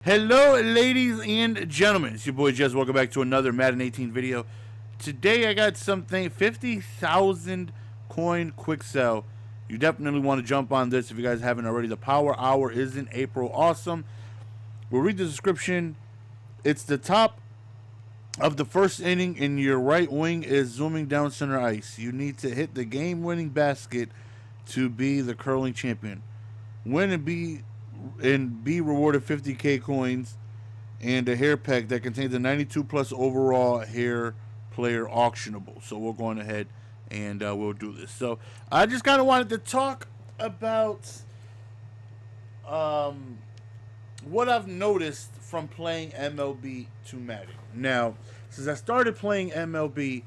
Hello, ladies and gentlemen. It's your boy Jez. Welcome back to another Madden 18 video. Today I got something 50,000 coin quick sell. You definitely want to jump on this if you guys haven't already. The Power Hour is in April. Awesome. We'll read the description. It's the top of the first inning and your right wing is zooming down center ice. You need to hit the game-winning basket to be the curling champion. Win and be rewarded 50k coins and a hair pack that contains a 92 plus overall hair player auctionable. So we're going ahead and we'll do this. So I just kind of wanted to talk about what I've noticed from playing MLB to Madden. Now, since I started playing MLB,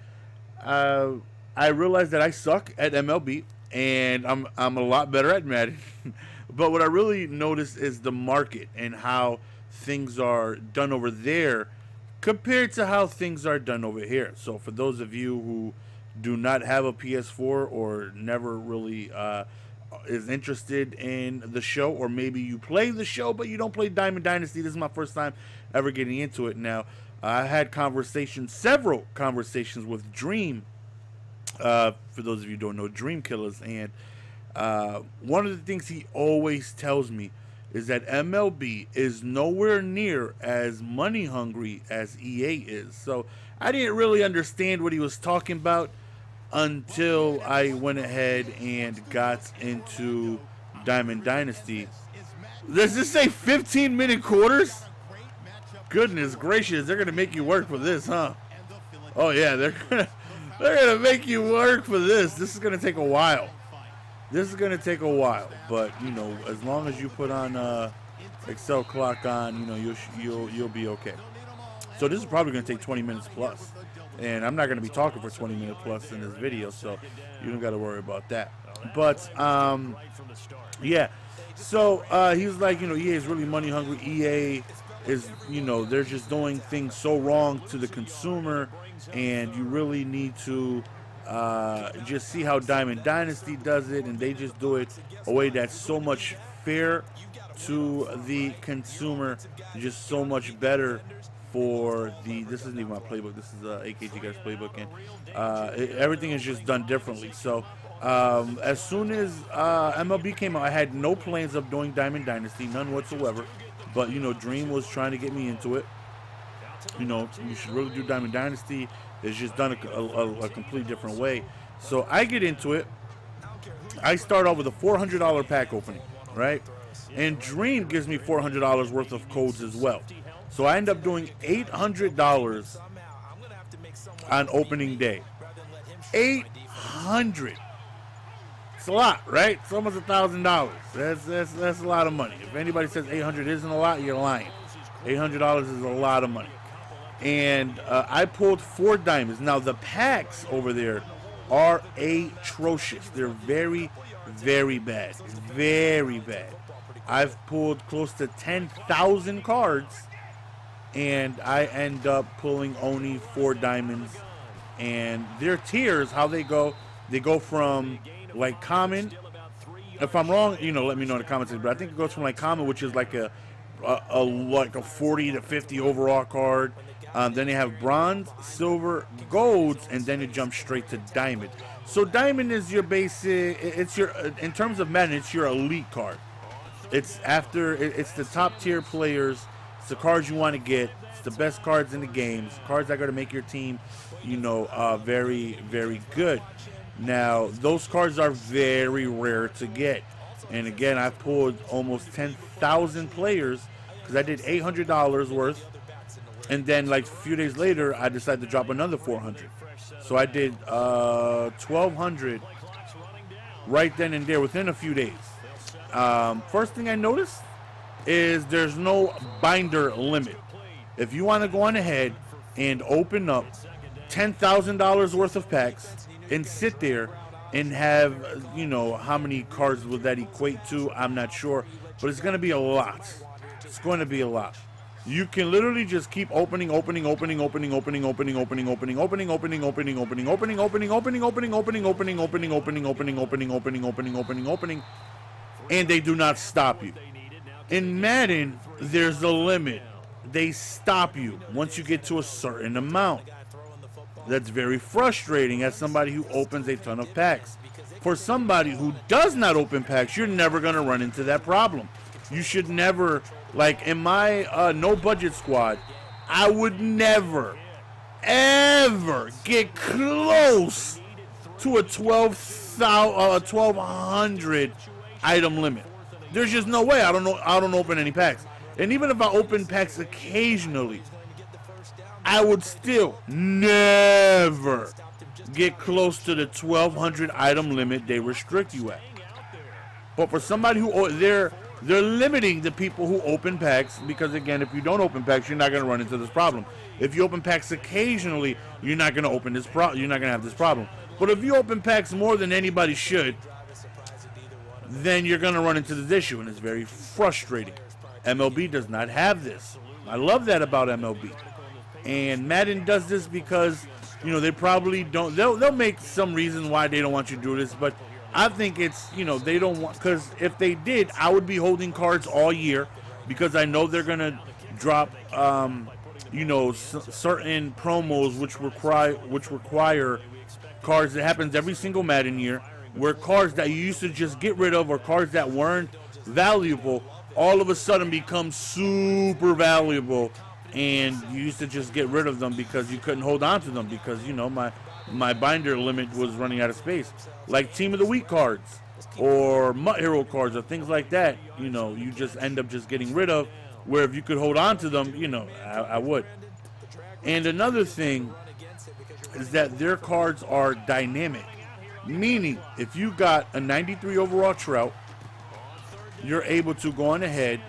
I realized that I suck at MLB and I'm a lot better at Madden. But what I really noticed is the market and how things are done over there compared to how things are done over here. So for those of you who do not have a PS4 or never really is interested in the show, or maybe you play the show but you don't play Diamond Dynasty, this is my first time ever getting into it. Now, I had several conversations with Dream, for those of you who don't know, Dream Killers, and one of the things he always tells me is that MLB is nowhere near as money hungry as EA is. So I didn't really understand what he was talking about until I went ahead and got into Diamond Dynasty. Does this say 15-minute quarters? Goodness gracious, they're gonna make you work for this, huh? Oh yeah, they're gonna make you work for this. This is gonna take a while. This is gonna take a while, but you know, as long as you put on Excel clock on, you know, you'll be okay. So this is probably gonna take 20 minutes plus, and I'm not gonna be talking for 20 minutes plus in this video, so you don't gotta worry about that. But yeah. So he's like, you know, EA is really money hungry. EA is, you know, they're just doing things so wrong to the consumer, and you really need to just see how Diamond Dynasty does it, and they just do it a way that's so much fair to the consumer, just so much better for the. This isn't even my playbook. This is AKG guys playbook, and everything is just done differently. So as soon as MLB came out, I had no plans of doing Diamond Dynasty, none whatsoever. But you know, Dream was trying to get me into it. You know, you should really do Diamond Dynasty. It's just done a completely different way. So I get into it. I start off with a $400 pack opening, right? And Dream gives me $400 worth of codes as well. So I end up doing $800 on opening day. 800. It's a lot, right? It's almost $1,000. That's a lot of money. If anybody says 800 isn't a lot, you're lying. $800 is a lot of money. And I pulled 4 diamonds. Now, the packs over there are atrocious. They're very, very bad. Very bad. I've pulled close to 10,000 cards, and I end up pulling only 4 diamonds. And their tiers, how they go from, like, common. If I'm wrong, you know, let me know in the comments. But I think it goes from, like, common, which is like a 40 to 50 overall card. Then they have bronze, silver, golds, and then it jumps straight to diamond. So diamond is your basic. It's your, in terms of Madden, it's your elite card. It's the top tier players. It's the cards you want to get. It's the best cards in the games. Cards that are going to make your team, you know, very, very good. Now those cards are very rare to get. And again, I pulled almost 10,000 players because I did $800 worth. And then, like, a few days later, I decided to drop another 400. So I did 1,200 right then and there within a few days. First thing I noticed is there's no binder limit. If you want to go on ahead and open up $10,000 worth of packs and sit there and have, you know, how many cards will that equate to? I'm not sure, but it's going to be a lot. It's going to be a lot. You can literally just keep opening, and they do not stop you. In Madden, there's a limit. They stop you once you get to a certain amount. That's very frustrating as somebody who opens a ton of packs. For somebody who does not open packs, you're never going to run into that problem. You should never, like in my no budget squad, I would never, ever get close to a 1,200 item limit. There's just no way. I don't open any packs. And even if I open packs occasionally, I would still never get close to the 1,200 item limit they restrict you at. But for somebody who they're limiting the people who open packs, because again, if you don't open packs, you're not going to run into this problem. If you open packs occasionally, you're not going to open this you're not going to have this problem. But if you open packs more than anybody should, then you're going to run into this issue, and it's very frustrating. MLB does not have this. I love that about MLB. And Madden does this because, you know, they probably don't. They'll make some reason why they don't want you to do this, but I think it's, you know, they don't want, because if they did, I would be holding cards all year, because I know they're going to drop, you know, certain promos which require cards. That happens every single Madden year, where cards that you used to just get rid of, or cards that weren't valuable, all of a sudden become super valuable, and you used to just get rid of them because you couldn't hold on to them, because, you know, my binder limit was running out of space. Like Team of the Week cards or Mutt Hero cards or things like that, you know, you just end up just getting rid of, where if you could hold on to them, you know, I would. And another thing is that their cards are dynamic, meaning if you got a 93 overall Trout, you're able to go on ahead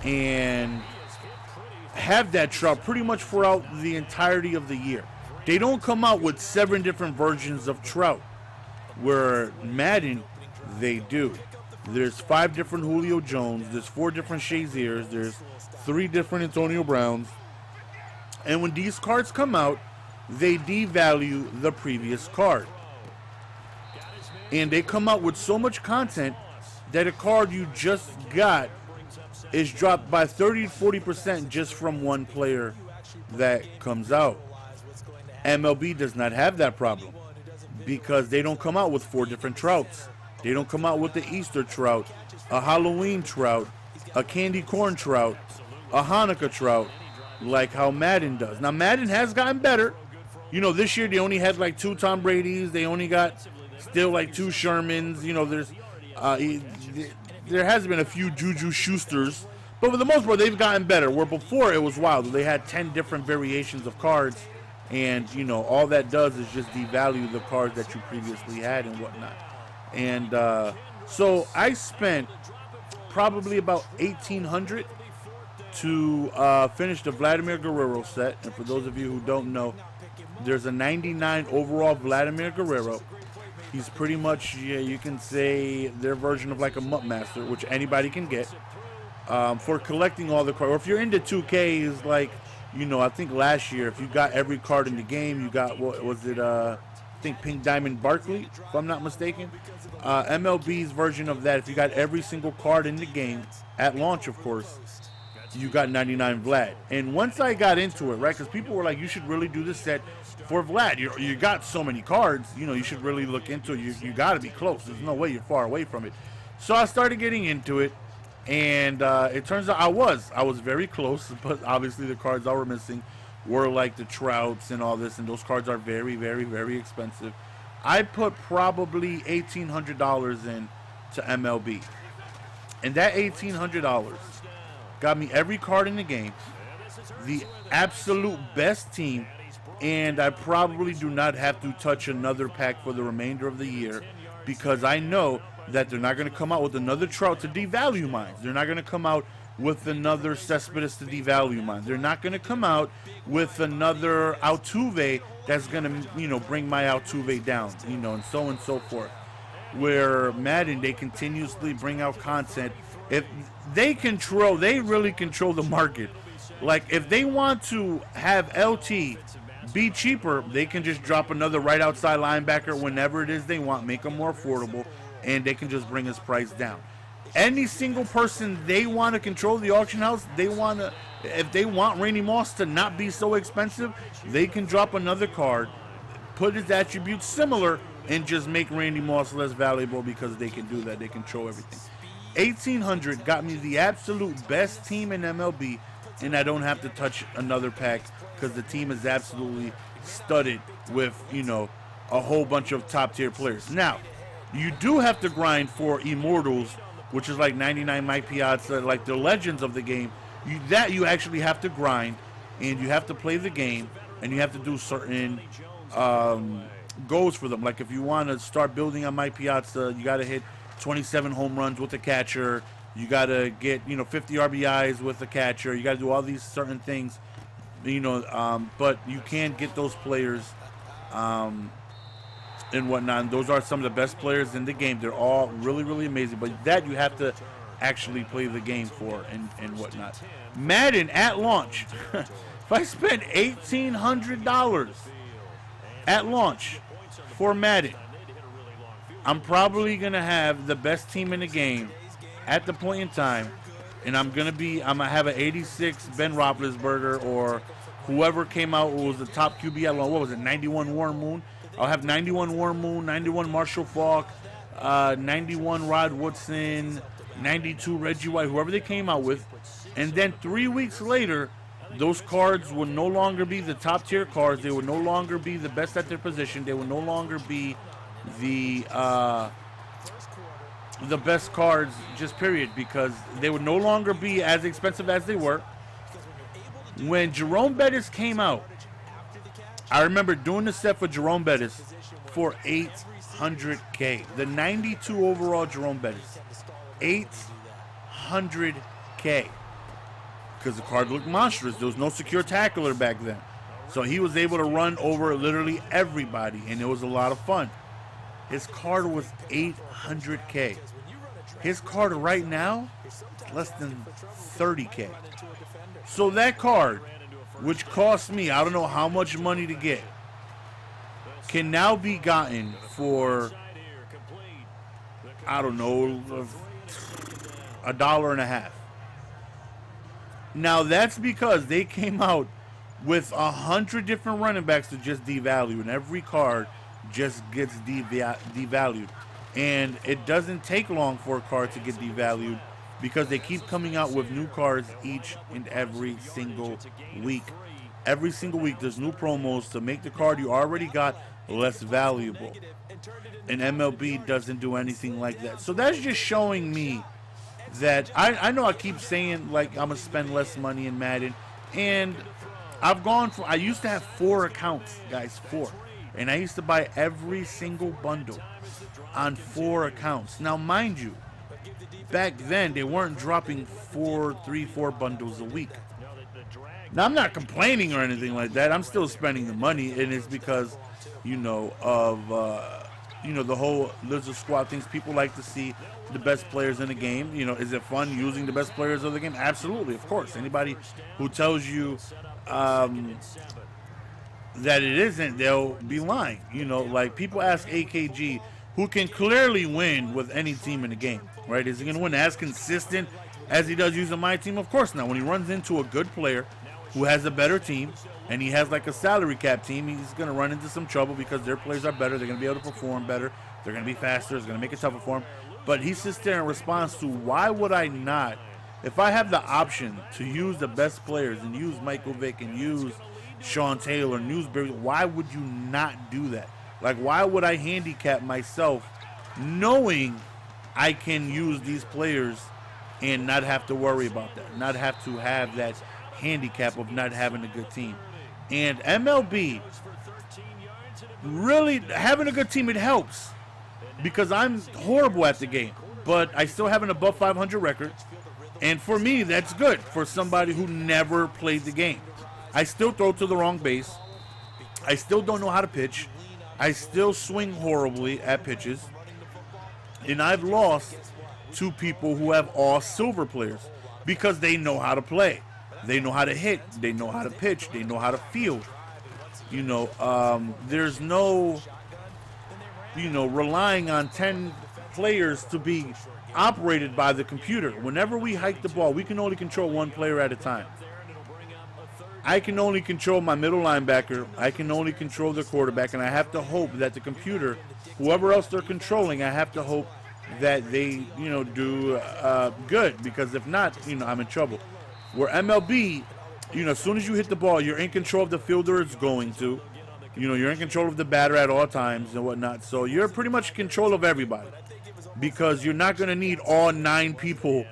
and have that Trout pretty much throughout the entirety of the year. They don't come out with 7 different versions of Trout, where Madden, they do. There's 5 different Julio Jones, there's 4 different Shaziers, there's 3 different Antonio Browns, and when these cards come out, they devalue the previous card. And they come out with so much content that a card you just got is dropped by 30-40% just from one player that comes out. MLB does not have that problem, because they don't come out with 4 different Trouts. They don't come out with the Easter Trout, a Halloween Trout, a candy corn Trout, a Hanukkah Trout, like how Madden does. Now, Madden has gotten better. You know, this year they only had like 2 Tom Brady's. They only got still like 2 Shermans. You know, there has been a few Juju Schusters, but for the most part, they've gotten better. Where before it was wild. They had 10 different variations of cards, and, you know, all that does is just devalue the cards that you previously had and whatnot. And so I spent probably about $1,800 to finish the Vladimir Guerrero set. And for those of you who don't know, there's a 99 overall Vladimir Guerrero. He's pretty much, yeah, you can say their version of like a Mutt Master, which anybody can get for collecting all the cards. Or if you're into 2K, is like, you know, I think last year, if you got every card in the game, you got, what was it, I think Pink Diamond Barkley, if I'm not mistaken. MLB's version of that, if you got every single card in the game, at launch, of course, you got 99 Vlad. And once I got into it, right, because people were like, you should really do this set for Vlad. You got so many cards, you know, you should really look into it. You got to be close. There's no way you're far away from it. So I started getting into it, and it turns out I was very close, but obviously the cards I were missing were like the Trouts and all this, and those cards are very, very, very expensive. I put probably $1,800 in to MLB, and that $1,800 got me every card in the game, the absolute best team, and I probably do not have to touch another pack for the remainder of the year, because I know that they're not going to come out with another Trout to devalue mine. They're not going to come out with another Cespedes to devalue mine. They're not going to come out with another Altuve that's going to, you know, bring my Altuve down, you know, and so forth. Where Madden, they continuously bring out content. If they really control the market. Like, if they want to have LT be cheaper, they can just drop another right outside linebacker whenever it is they want, make them more affordable, and they can just bring his price down. any single person they want to control the auction house, if they want Randy Moss to not be so expensive, they can drop another card, put his attributes similar, and just make Randy Moss less valuable because they can do that. They control everything. 1,800 got me the absolute best team in MLB, and I don't have to touch another pack because the team is absolutely studded with, a whole bunch of top-tier players. Now, you do have to grind for Immortals, which is like 99 Mike Piazza, like the legends of the game. You actually have to grind, and you have to play the game, and you have to do certain goals for them. Like if you want to start building on Mike Piazza, you got to hit 27 home runs with the catcher. You got to get 50 RBIs with the catcher. You got to do all these certain things, but you can get those players and whatnot. And those are some of the best players in the game. They're all really, really amazing. But that you have to actually play the game for and whatnot. Madden at launch. If I spend $1,800 at launch for Madden, I'm probably going to have the best team in the game at the point in time, and I'm going to have an 86 Ben Roethlisberger or whoever came out who was the top QB at launch. What was it, 91 Warren Moon? I'll have 91 Warren Moon, 91 Marshall Faulk, 91 Rod Woodson, 92 Reggie White, whoever they came out with. And then 3 weeks later, those cards will no longer be the top tier cards. They will no longer be the best at their position. They will no longer be the best cards, just period, because they would no longer be as expensive as they were. When Jerome Bettis came out, I remember doing the set for Jerome Bettis for $800K. The 92 overall Jerome Bettis, $800K. Because the card looked monstrous. There was no secure tackler back then. So he was able to run over literally everybody, and it was a lot of fun. His card was $800K. His card right now is less than $30K. So that card, which cost me, I don't know how much money to get, can now be gotten for, I don't know, $1.50. Now that's because they came out with 100 different running backs to just devalue, and every card just gets devalued. And it doesn't take long for a card to get devalued because they keep coming out with new cards each and every single week. Every single week there's new promos to make the card you already got less valuable. And MLB doesn't do anything like that. So that's just showing me that I know I keep saying like I'm going to spend less money in Madden. And I used to have 4 accounts, guys, 4. And I used to buy every single bundle on 4 accounts. Now, mind you, back then they weren't dropping 4 bundles a week. Now, I'm not complaining or anything like that. I'm still spending the money, and it's because, of the whole Lizard Squad things. People like to see the best players in the game. Is it fun using the best players of the game? Absolutely, of course. Anybody who tells you that it isn't, they'll be lying. Like people ask AKG, who can clearly win with any team in the game, right? Is he going to win as consistent as he does using my team? Of course not. When he runs into a good player who has a better team and he has like a salary cap team, he's going to run into some trouble because their players are better. They're going to be able to perform better. They're going to be faster. It's going to make it tougher for him. But he sits there and responds to, why would I not, if I have the option to use the best players and use Michael Vick and use Sean Taylor, Newsbury, why would you not do that? Like, why would I handicap myself knowing I can use these players and not have to worry about that, not have to have that handicap of not having a good team? And MLB, really having a good team, it helps because I'm horrible at the game, but I still have an above 500 record. And for me, that's good for somebody who never played the game. I still throw to the wrong base. I still don't know how to pitch. I still swing horribly at pitches. And I've lost to people who have all silver players because they know how to play. They know how to hit. They know how to pitch. They know how to field. There's no, relying on 10 players to be operated by the computer. Whenever we hike the ball, we can only control one player at a time. I can only control my middle linebacker. I can only control the quarterback, and I have to hope that the computer, whoever else they're controlling, I have to hope that they, do good, because if not, I'm in trouble. Where MLB, as soon as you hit the ball, you're in control of the fielder it's going to. You're in control of the batter at all times and whatnot. So you're pretty much in control of everybody, because you're not going to need all 9 people,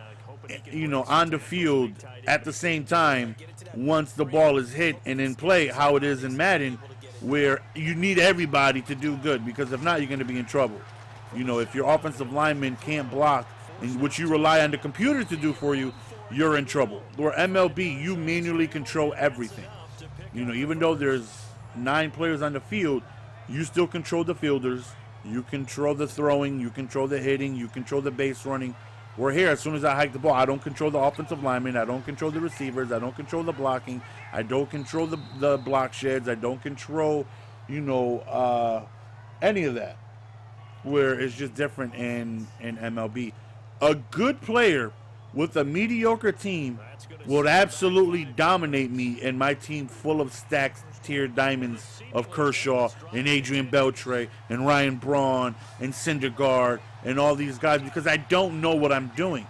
on the field at the same time once the ball is hit and in play, how it is in Madden, where you need everybody to do good, because if not, you're going to be in trouble. If your offensive lineman can't block, and which you rely on the computer to do for you, you're in trouble. Where MLB, you manually control everything. Even though there's 9 players on the field, you still control the fielders, you control the throwing, you control the hitting, you control the base running. We're here, as soon as I hike the ball, I don't control the offensive linemen, I don't control the receivers, I don't control the blocking, I don't control the block sheds, I don't control, any of that. Where it's just different in MLB. A good player with a mediocre team would absolutely dominate me and my team full of stacked tier diamonds of Kershaw and Adrian Beltre and Ryan Braun and Syndergaard and all these guys, because I don't know what I'm doing.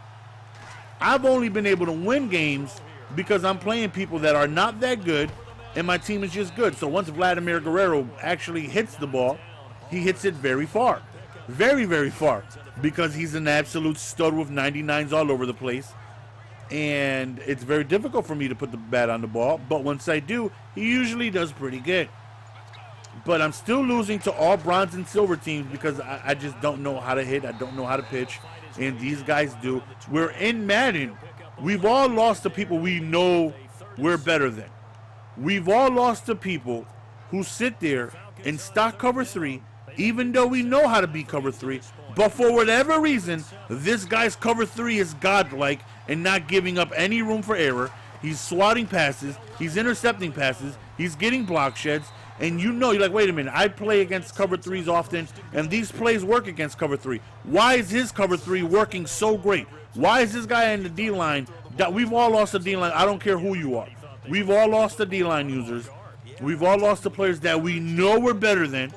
I've only been able to win games because I'm playing people that are not that good and my team is just good. So once Vladimir Guerrero actually hits the ball, he hits it very far. Very, very far, because he's an absolute stud with 99s all over the place. And it's very difficult for me to put the bat on the ball, but once I do, he usually does pretty good. But I'm still losing to all bronze and silver teams because I just don't know how to hit, I don't know how to pitch, and these guys do. We're in Madden. We've all lost to people we know we're better than. We've all lost to people who sit there and stock cover 3, even though we know how to beat cover 3, but for whatever reason, this guy's cover 3 is godlike and not giving up any room for error. He's swatting passes, he's intercepting passes, he's getting block sheds, and you're like, wait a minute, I play against cover 3s often, and these plays work against cover 3. Why is his cover 3 working so great? Why is this guy in the D-line? We've all lost the D-line, I don't care who you are. We've all lost the D-line users. We've all lost the players that we know we're better than.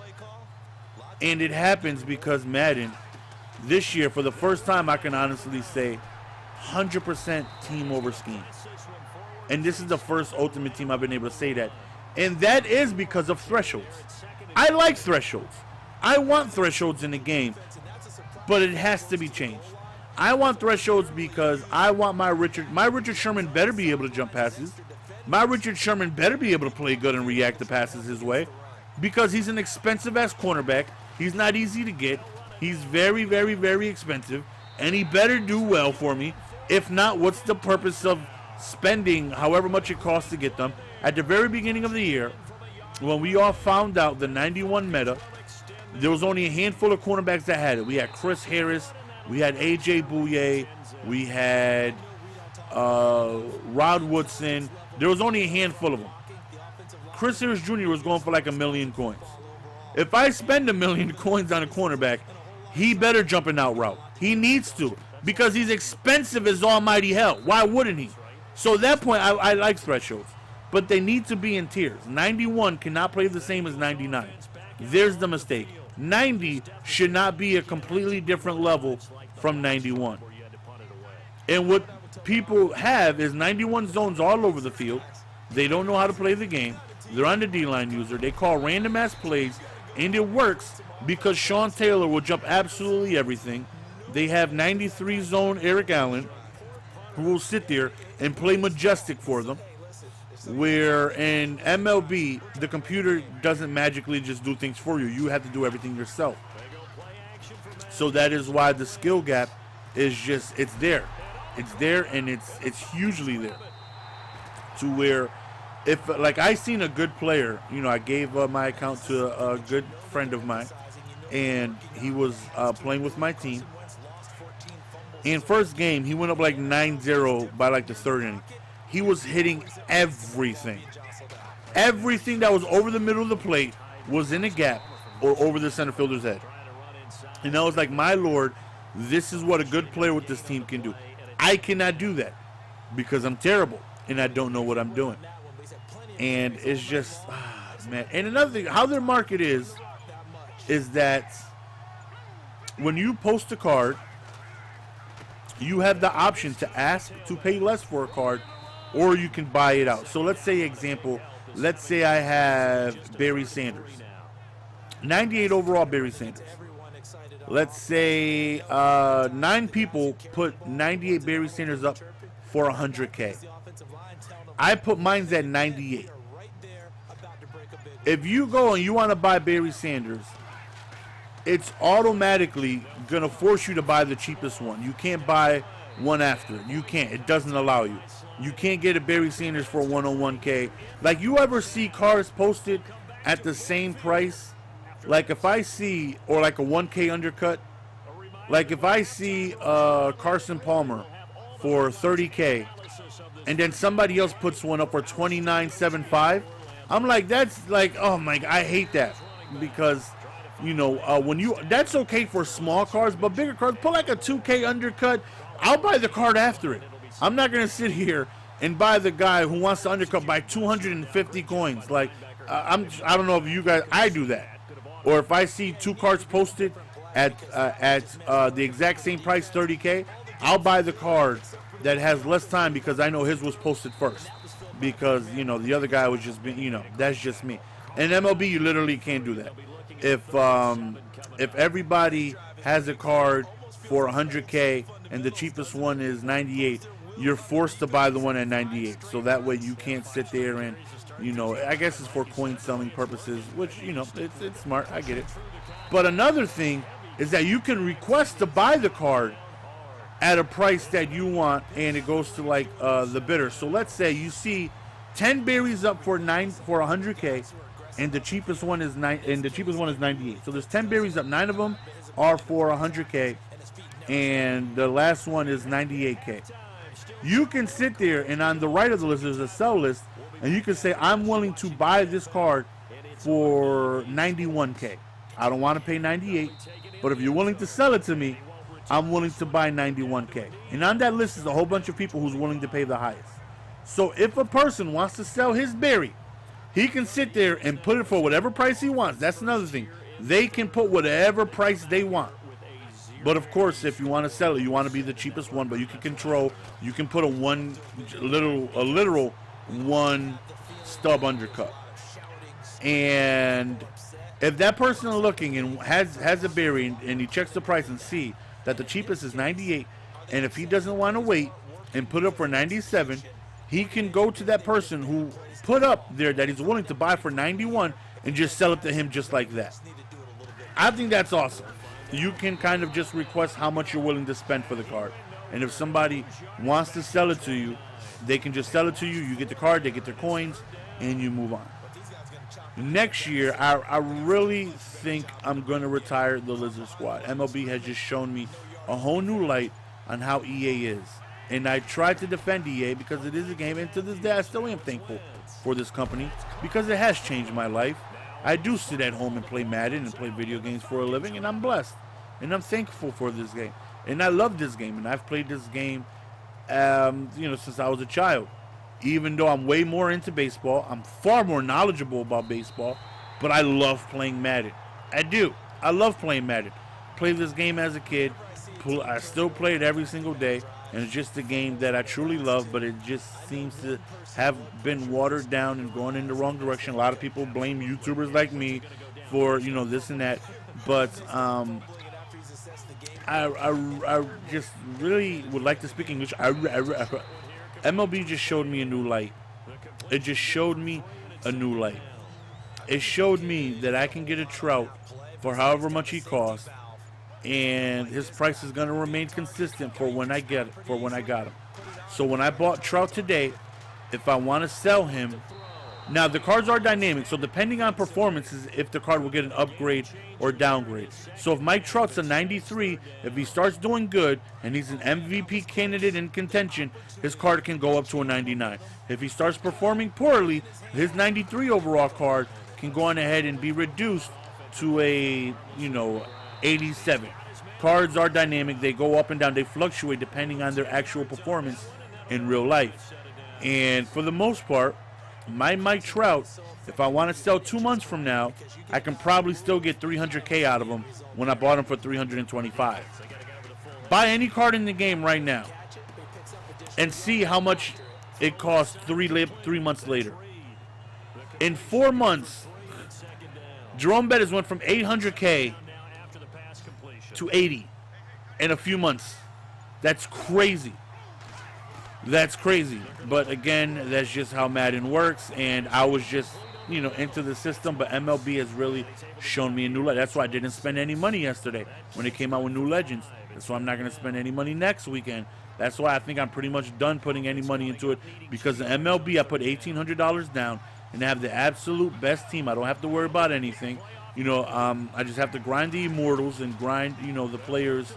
And it happens because Madden, this year, for the first time, I can honestly say, 100% team over scheme. And this is the first Ultimate Team I've been able to say that. And that is because of thresholds. I like thresholds. I want thresholds in the game, but it has to be changed. I want thresholds because I want my Richard Sherman better be able to jump passes. My Richard Sherman better be able to play good and react to passes his way, because he's an expensive-ass cornerback. He's not easy to get. He's very, very, very expensive, and he better do well for me. If not, what's the purpose of spending however much it costs to get them? At the very beginning of the year, when we all found out the 91 meta, there was only a handful of cornerbacks that had it. We had Chris Harris, we had A.J. Bouye, we had Rod Woodson. There was only a handful of them. Chris Harris Jr. was going for like 1 million coins. If I spend 1 million coins on a cornerback, he better jump an out route. He needs to, because he's expensive as almighty hell. Why wouldn't he? So at that point, I like thresholds, but they need to be in tiers. 91 cannot play the same as 99. There's the mistake. 90 should not be a completely different level from 91. And what people have is 91 zones all over the field. They don't know how to play the game. They're on the D-line user. They call random ass plays, and it works because Sean Taylor will jump absolutely everything. They have 93 zone Eric Allen, who will sit there and play majestic for them. Where in MLB, the computer doesn't magically just do things for you. You have to do everything yourself. So that is why the skill gap is just, it's there. It's there, and it's hugely there. To where, if, like, I seen a good player, I gave my account to a good friend of mine, and he was playing with my team. In first game, he went up like 9-0 by like the third inning. He was hitting everything. Everything that was over the middle of the plate was in a gap or over the center fielder's head. And I was like, my lord, this is what a good player with this team can do. I cannot do that because I'm terrible and I don't know what I'm doing. And it's just, man. And another thing, how their market is that when you post a card, you have the option to ask to pay less for a card, or you can buy it out. So let's say, example, let's say I have Barry Sanders. 98 overall Barry Sanders. Let's say 9 people put 98 Barry Sanders up for 100K. I put mine's at 98. If you go and you want to buy Barry Sanders, it's automatically going to force you to buy the cheapest one. You can't buy one after. You can't. It doesn't allow you. You can't get a Barry Sanders for 101K. Like, you ever see cars posted at the same price? Like, if I see, or like a 1K undercut, like if I see Carson Palmer for 30K, and then somebody else puts one up for 29.75, I'm like, that's like, oh my God, I hate that. Because, you know, when you, that's okay for small cars, but bigger cars, put like a 2K undercut, I'll buy the card after it. I'm not going to sit here and buy the guy who wants to undercut by 250 coins. Like, I don't know if you guys, I do that. Or if I see 2 cards posted at the exact same price, 30K, I'll buy the card that has less time because I know his was posted first. Because, you know, the other guy was just, you know, that's just me. In MLB, you literally can't do that. If everybody has a card for 100K and the cheapest one is 98, you're forced to buy the one at 98. So that way you can't sit there and, you know, I guess it's for coin selling purposes, which, you know, it's smart. I get it. But another thing is that you can request to buy the card at a price that you want, and it goes to like the bidder. So let's say you see 10 berries up for 100K, and the cheapest one is 98. So there's 10 berries up, 9 of them are for 100K, and the last one is 98K. You can sit there, and on the right of the list there's a sell list, and you can say, I'm willing to buy this card for 91K. I don't want to pay 98, but if you're willing to sell it to me, I'm willing to buy 91K. And on that list is a whole bunch of people who's willing to pay the highest. So if a person wants to sell his berry, he can sit there and put it for whatever price he wants. That's another thing. They can put whatever price they want. But of course, if you want to sell it, you want to be the cheapest one, but you can control, you can put a literal one stub undercut. And if that person is looking and has a berry and he checks the price and see that the cheapest is 98, and if he doesn't want to wait and put it up for 97, he can go to that person who put up there that he's willing to buy for 91 and just sell it to him just like that. I think that's awesome. You can kind of just request how much you're willing to spend for the card. And if somebody wants to sell it to you, they can just sell it to you. You get the card, they get their coins, and you move on. Next year, I really think I'm going to retire the Lizard Squad. MLB has just shown me a whole new light on how EA is. And I tried to defend EA because it is a game, and to this day I still am thankful for this company because it has changed my life. I do sit at home and play Madden and play video games for a living, and I'm blessed. And I'm thankful for this game. And I love this game, and I've played this game since I was a child. Even though I'm way more into baseball, I'm far more knowledgeable about baseball, but I love playing Madden. I do. I love playing Madden. Played this game as a kid. I still play it every single day, and it's just a game that I truly love, but it just seems to have been watered down and going in the wrong direction. A lot of people blame YouTubers like me for, this and that, but I just really would like to speak English. MLB just showed me a new light. It just showed me a new light. It showed me that I can get a Trout for however much he costs, and his price is going to remain consistent for when I got him. So when I bought Trout today, if I want to sell him, now the cards are dynamic, so depending on performances, if the card will get an upgrade or downgrade. So if Mike Trout's a 93, if he starts doing good and he's an MVP candidate in contention, his card can go up to a 99. If he starts performing poorly, his 93 overall card can go on ahead and be reduced to a 87. cards are dynamic. They go up and down. They fluctuate depending on their actual performance in real life. And for the most part, my Mike Trout, if I want to sell 2 months from now, I can probably still get 300K out of him when I bought him for 325. Buy any card in the game right now and see how much it costs 3 months later. In 4 months, Jerome Bettis went from 800K to 80 in a few months. That's crazy. That's crazy. But again, that's just how Madden works. And I was just, into the system. But MLB has really shown me a new light. That's why I didn't spend any money yesterday when it came out with new legends. That's why I'm not going to spend any money next weekend. That's why I think I'm pretty much done putting any money into it. Because the MLB, I put $1,800 down. And I have the absolute best team. I don't have to worry about anything. I just have to grind the immortals and grind, the players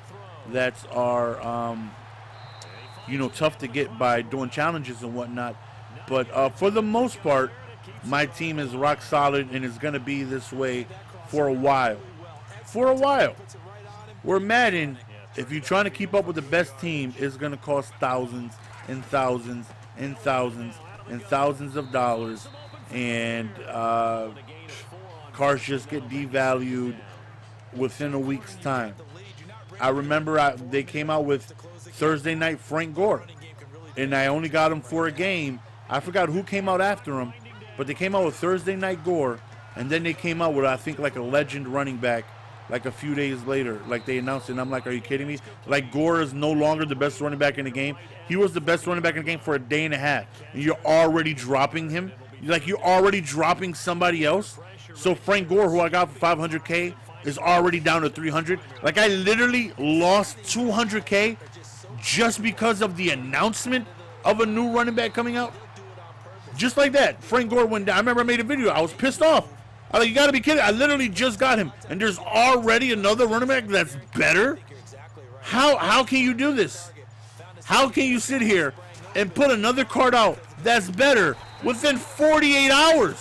that are, tough to get by doing challenges and whatnot. But for the most part, my team is rock solid and is going to be this way for a while. For a while. Where Madden, if you're trying to keep up with the best team, is going to cost thousands and thousands and thousands and thousands of dollars. And cars just get devalued within a week's time. I remember they came out with Thursday Night Frank Gore, and I only got him for a game. I forgot who came out after him, but they came out with Thursday Night Gore, and then they came out with, I think, like a legend running back like a few days later. Like they announced it, and I'm like, are you kidding me? Like Gore is no longer the best running back in the game. He was the best running back in the game for a day and a half, and you're already dropping him? Like you're already dropping somebody else? So Frank Gore, who I got for 500K, is already down to 300. Like I literally lost 200K just because of the announcement of a new running back coming out. Just like that, Frank Gore went down. I remember I made a video. I was pissed off. I was like, you got to be kidding. I literally just got him, and there's already another running back that's better? How can you do this? How can you sit here and put another card out that's better within 48 hours?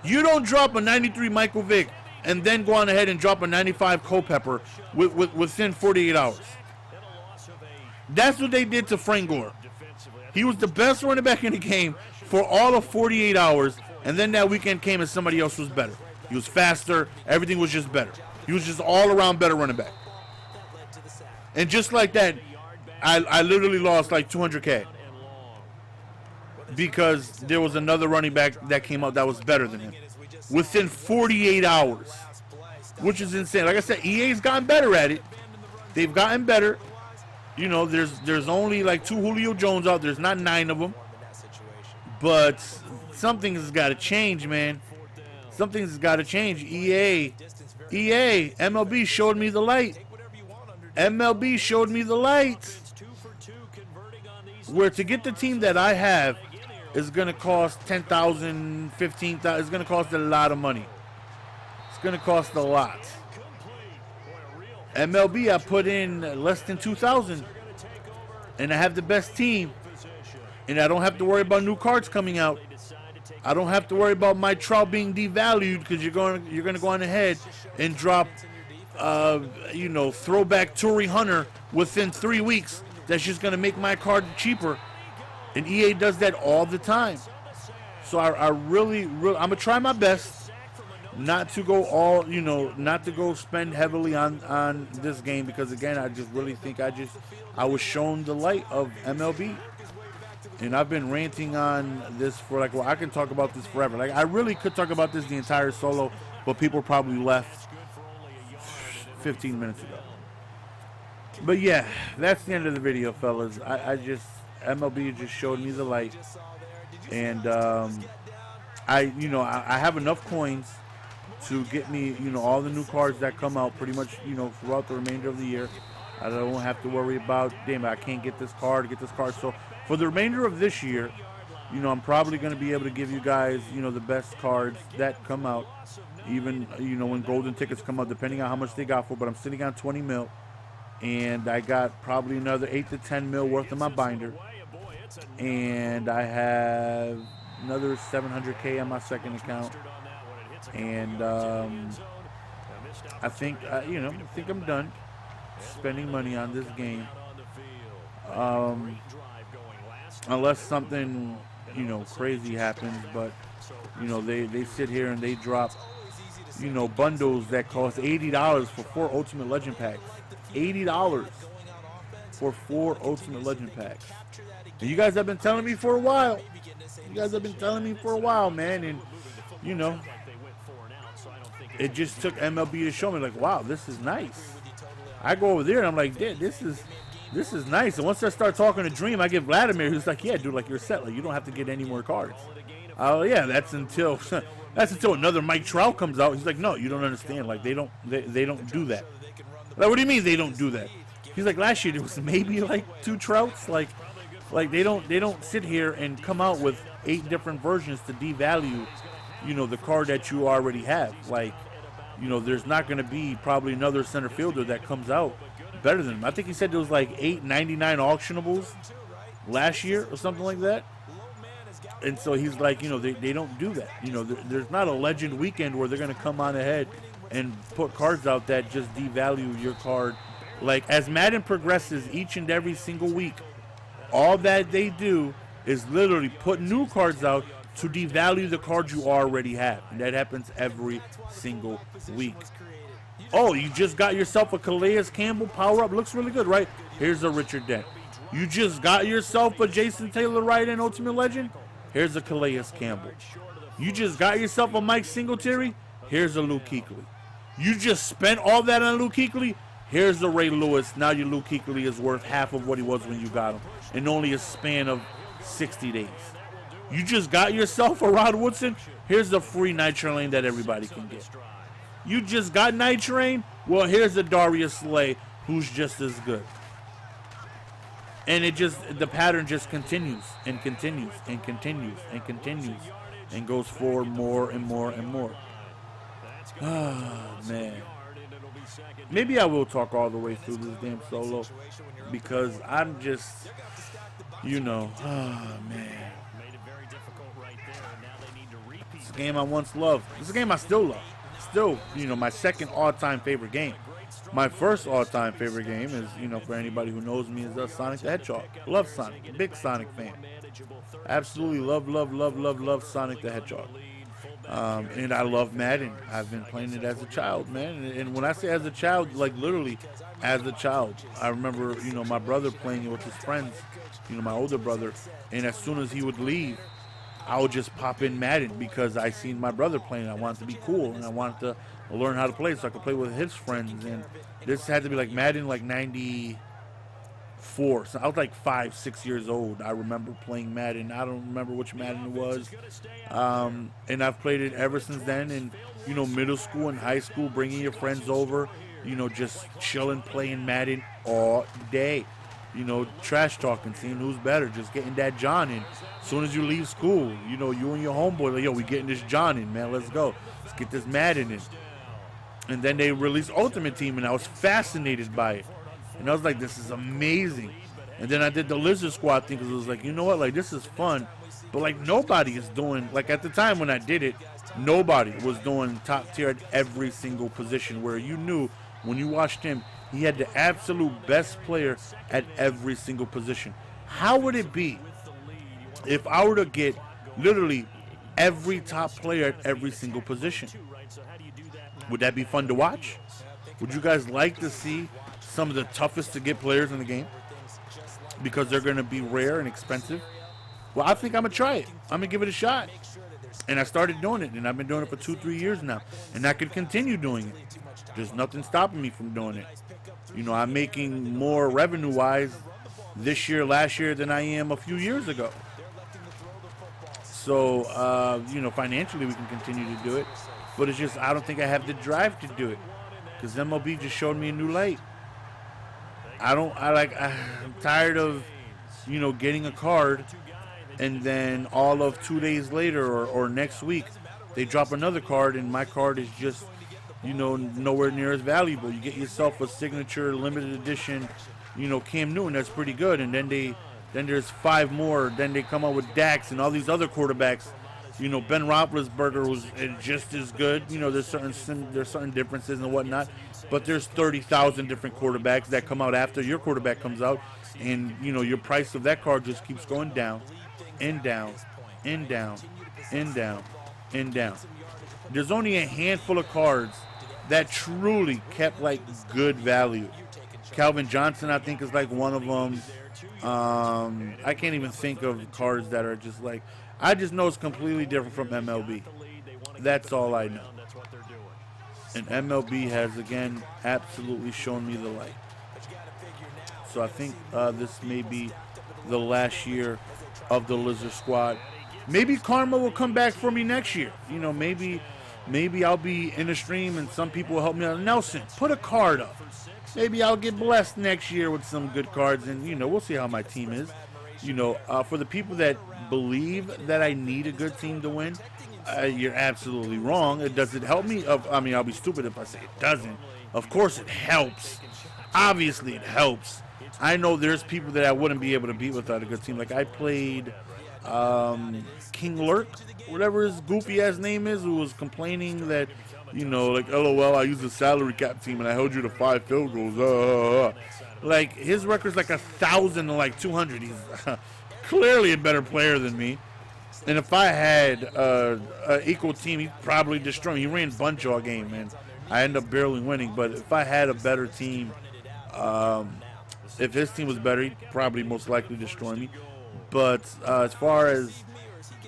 You don't drop a 93 Michael Vick and then go on ahead and drop a 95 Culpepper within 48 hours. That's what they did to Frank Gore. He was the best running back in the game for all of 48 hours, and then that weekend came and somebody else was better. He was faster. Everything was just better. He was just all-around better running back. And just like that, I literally lost like 200K because there was another running back that came out that was better than him within 48 hours, which is insane. Like I said, EA's gotten better at it. They've gotten better. There's only like 2 Julio Jones out. There's not 9 of them. But something has got to change, man. Something has got to change. EA, MLB showed me the light. MLB showed me the light. Where to get the team that I have is going to cost $10,000, $15,000. It's going to cost a lot of money. It's going to cost a lot. MLB, I put in less than $2,000, and I have the best team, and I don't have to worry about new cards coming out. I don't have to worry about my Trout being devalued because you're going to go on ahead and drop, throwback Torrey Hunter within 3 weeks. That's just going to make my card cheaper, and EA does that all the time. So I really, I'm gonna try my best not to go not to go spend heavily on this game, because again, I just really think I was shown the light of MLB, and I've been ranting on this for I can talk about this forever. Like I really could talk about this the entire solo, but people probably left 15 minutes ago. But yeah, that's the end of the video, fellas. MLB just showed me the light, and I have enough coins to get me, all the new cards that come out pretty much, throughout the remainder of the year. I don't have to worry about, damn, I can't get this card, So for the remainder of this year, I'm probably going to be able to give you guys, the best cards that come out, even, when golden tickets come out, depending on how much they got for. But I'm sitting on 20 mil, and I got probably another 8 to 10 mil worth of my binder, and I have another 700K on my second account. And I think, you know, I think I'm done spending money on this game. Unless something, you know, crazy happens, but, you know, they sit here and they drop, you know, bundles that cost $80 for 4 Ultimate Legend packs. $80 for 4 Ultimate Legend packs. And you guys have been telling me for a while. You guys have been telling me for a while, man. And, you know, it just took MLB to show me, like, wow, this is nice. I go over there and I'm like, dude, this is nice. And once I start talking to Dream, I get Vladimir, who's like, yeah, dude, like, you're set. Like, you don't have to get any more cards. Oh, yeah, that's until another Mike Trout comes out. He's like, no, you don't understand. Like, they don't do that. Like, what do you mean they don't do that? He's like, last year there was maybe like 2 Trouts. Like they don't sit here and come out with 8 different versions to devalue, you know, the card that you already have. Like, you know, there's not going to be probably another center fielder that comes out better than him. I think he said there was like 899 auctionables last year or something like that. And so he's like, you know, they don't do that. You know, there's not a legend weekend where they're going to come on ahead and put cards out that just devalue your card. Like, as Madden progresses each and every single week, all that they do is literally put new cards out to devalue the cards you already have. And that happens every single week. Oh, you just got yourself a Calais Campbell power-up. Looks really good, right? Here's a Richard Dent. You just got yourself a Jason Taylor Wright in Ultimate Legend. Here's a Calais Campbell. You just got yourself a Mike Singletary. Here's a Luke Kuechly. You just spent all that on Luke Kuechly. Here's the Ray Lewis. Now your Luke Kuechly is worth half of what he was when you got him in only a span of 60 days. You just got yourself a Rod Woodson. Here's the free Night Train that everybody can get. You just got Night Train. Well, here's a Darius Slay who's just as good. And the pattern just continues and continues and continues and continues and goes forward more and more and more. Oh, man. Maybe I will talk all the way through this damn solo because I'm just, you know, oh, man. It's a game I once loved. It's a game I still love. Still, you know, my second all-time favorite game. My first all-time favorite game is, you know, for anybody who knows me, is Sonic the Hedgehog. Love Sonic. Big Sonic fan. Absolutely love Sonic the Hedgehog. And I love Madden. I've been playing it as a child, man. And when I say as a child, like literally as a child. I remember, you know, my brother playing it with his friends, you know, my older brother. And as soon as he would leave, I would just pop in Madden because I seen my brother playing. I wanted to be cool and I wanted to learn how to play so I could play with his friends. And this had to be like Madden like 94. So I was like 5, 6 years old. I remember playing Madden. I don't remember which Madden it was. And I've played it ever since then. And, you know, middle school and high school, bringing your friends over, you know, just chilling, playing Madden all day. You know, trash talking, seeing who's better, just getting that John in. As soon as you leave school, you know, you and your homeboy, like, yo, we getting this John in, man. Let's go. Let's get this Madden in. And then they released Ultimate Team, and I was fascinated by it. And I was like, this is amazing. And then I did the Lizard Squad thing because it was like, you know what, like, this is fun. But, like, nobody is doing, like, at the time when I did it, nobody was doing top tier at every single position where you knew when you watched him, he had the absolute best player at every single position. How would it be if I were to get literally every top player at every single position? Would that be fun to watch? Would you guys like to see some of the toughest to get players in the game because they're going to be rare and expensive? Well, I think I'm going to try it. I'm going to give it a shot. And I started doing it, and I've been doing it for 2-3 years now. And I could continue doing it. There's nothing stopping me from doing it. You know, I'm making more revenue-wise this year, last year, than I am a few years ago. So, you know, financially we can continue to do it. But it's just, I don't think I have the drive to do it. Because MLB just showed me a new light. I'm tired of, you know, getting a card and then all of 2 days later or next week, they drop another card and my card is just, you know, nowhere near as valuable. You get yourself a signature limited edition, you know, Cam Newton, that's pretty good. And then there's 5 more. Then they come out with Dax and all these other quarterbacks. You know, Ben Roethlisberger was just as good. You know, there's certain differences and whatnot, but there's 30,000 different quarterbacks that come out after your quarterback comes out, and you know your price of that card just keeps going down, and down, and down, and down, and down. There's only a handful of cards that truly kept like good value. Calvin Johnson, I think, is like one of them. I can't even think of cards that are just like. I just know it's completely different from MLB. That's all I know. And MLB has, again, absolutely shown me the light. So I think this may be the last year of the Lizard Squad. Maybe karma will come back for me next year. You know, maybe I'll be in a stream and some people will help me out. Nelson, put a card up. Maybe I'll get blessed next year with some good cards, and, you know, we'll see how my team is. You know, for the people that believe that I need a good team to win, you're absolutely wrong. Does it help me? I mean, I'll be stupid if I say it doesn't. Of course it helps. Obviously it helps. I know there's people that I wouldn't be able to beat without a good team. Like I played King Lurk, whatever his goofy-ass name is, who was complaining that, you know, like, LOL, I used a salary cap team and I held you to 5 field goals. Like, his record's like 1,000 to like 200. He's clearly a better player than me. And if I had an equal team, he'd probably destroy me. He ran bunch all game, man. I ended up barely winning. But if I had a better team, if his team was better, he'd probably most likely destroy me. But as far as,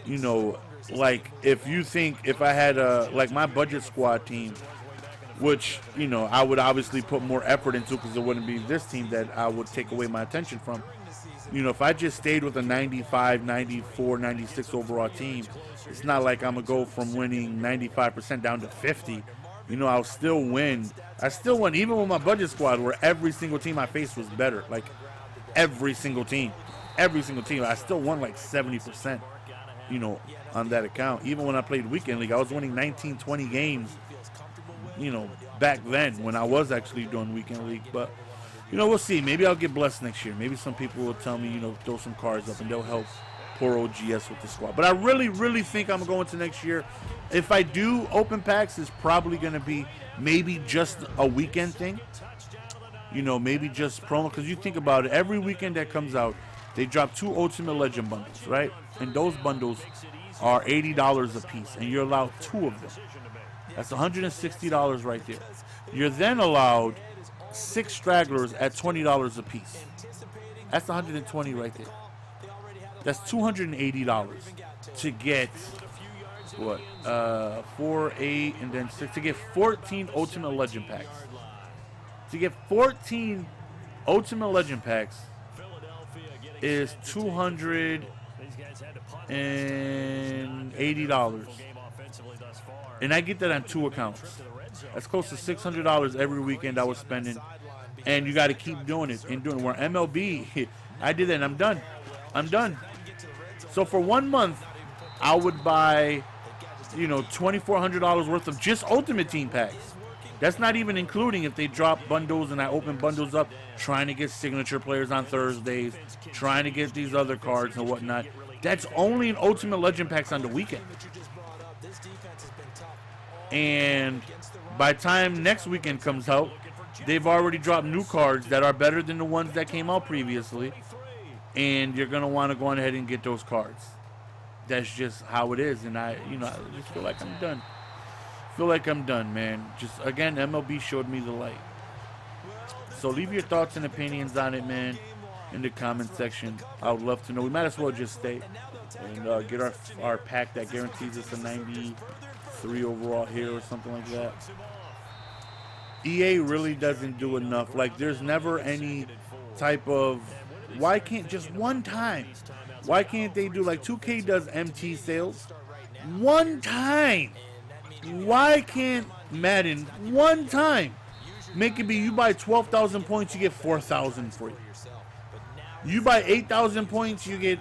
you know, like, if you think if I had like my budget squad team, which, you know, I would obviously put more effort into because it wouldn't be this team that I would take away my attention from. You know, if I just stayed with a 95, 94, 96 overall team, it's not like I'm going to go from winning 95% down to 50. You know, I'll still win. I still win even with my budget squad where every single team I faced was better. Like, every single team. Every single team. I still won like 70%, you know, on that account. Even when I played Weekend League, I was winning 19, 20 games, you know, back then when I was actually doing Weekend League. But, you know, we'll see. Maybe I'll get blessed next year. Maybe some people will tell me, you know, throw some cards up and they'll help poor OGS with the squad. But I really, really think I'm going to next year. If I do open packs, it's probably going to be maybe just a weekend thing. You know, maybe just promo. Because you think about it, every weekend that comes out, they drop 2 Ultimate Legend bundles, right? And those bundles are $80 a piece, and you're allowed 2 of them. That's $160 right there. You're then allowed 6 stragglers at $20 a piece. That's $120 right there. That's $280 to get what? 4, 8, and then 6 to get 14 Ultimate Legend packs. To get 14 Ultimate Legend packs is $280. And I get that on 2 accounts. That's close to $600 every weekend I was spending. And you got to keep doing it and doing it. Where MLB, I did that and I'm done. I'm done. So for 1 month, I would buy, you know, $2,400 worth of just Ultimate Team packs. That's not even including if they drop bundles and I open bundles up, trying to get signature players on Thursdays, trying to get these other cards and whatnot. That's only in Ultimate Legend packs on the weekend. And by the time next weekend comes out, they've already dropped new cards that are better than the ones that came out previously. And you're going to want to go on ahead and get those cards. That's just how it is. And I just feel like I'm done. Feel like I'm done, man. Just, again, MLB showed me the light. So leave your thoughts and opinions on it, man, in the comment section. I would love to know. We might as well just stay and get our pack that guarantees us a 93 overall here or something like that. EA really doesn't do enough. Like, there's never any type of... Why can't just one time? Why can't they do like 2K does MT sales? One time. Why can't Madden one time make it be you buy 12,000 points, you get 4,000 free. You buy 8,000 points, you get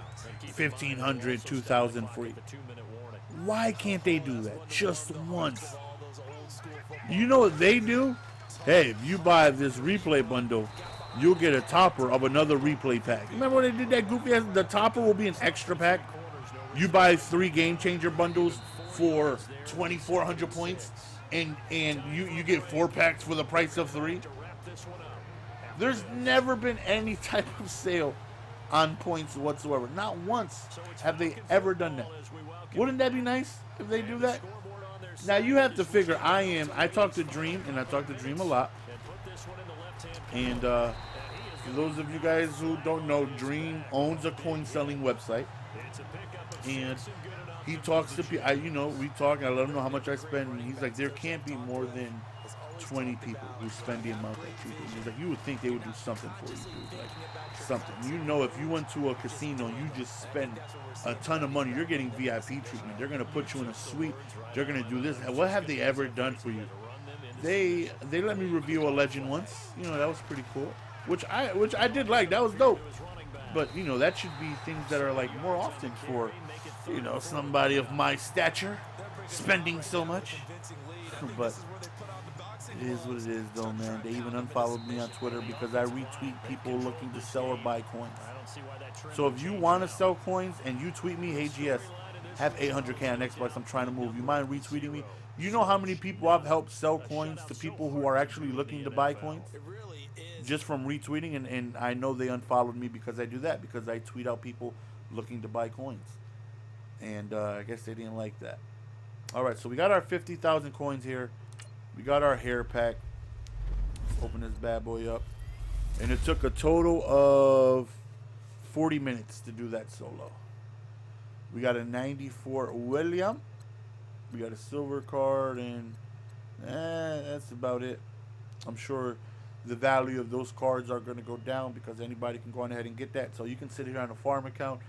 1,500, 2,000 free. Why can't they do that just once? You know what they do? Hey, if you buy this replay bundle, you'll get a topper of another replay pack. Remember when they did that goofy ass? The topper will be an extra pack. You buy 3 game changer bundles for 2,400 points, and you get 4 packs for the price of 3. There's never been any type of sale on points whatsoever. Not once have they ever done that. Wouldn't that be nice if they do that? Now you have to figure I talk to Dream, and I talk to Dream a lot. And for those of you guys who don't know, Dream owns a coin selling website. And he talks to people. We talk, and I let him know how much I spend. And he's like, there can't be more than 20 people who spend the amount that you do. He's like, you would think they would do something for you, dude. Like, something. If you went to a casino and you just spend a ton of money, you're getting VIP treatment. They're going to put you in a suite. They're going to do this. What have they ever done for you? They let me review a legend once. That was pretty cool. Which I did like. That was dope. But, that should be things that are, like, more often for, somebody of my stature spending so much. But it is what it is, though, man. They even unfollowed me on Twitter because I retweet people looking to sell or buy coins. So if you want to sell coins and you tweet me, hey, GS, have 800K on Xbox, I'm trying to move. You mind retweeting me? You know how many people I've helped sell coins to people who are actually looking to buy coins? Just from retweeting, and I know they unfollowed me because I do that, because I tweet out people looking to buy coins. And I guess they didn't like that. Alright, so we got our 50,000 coins here. We got our hair pack. Let's open this bad boy up. And it took a total of 40 minutes to do that solo. We got a 94 William. We got a silver card, and that's about it. I'm sure the value of those cards are going to go down because anybody can go on ahead and get that. So you can sit here on a farm account,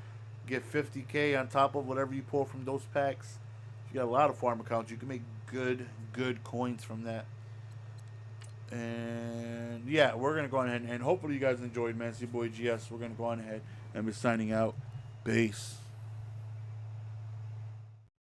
get 50K on top of whatever you pull from those packs. If you got a lot of farm accounts, you can make good coins from that. And yeah, we're going to go on ahead and hopefully you guys enjoyed, man. It's your boy GS. We're going to go on ahead and be signing out. Peace.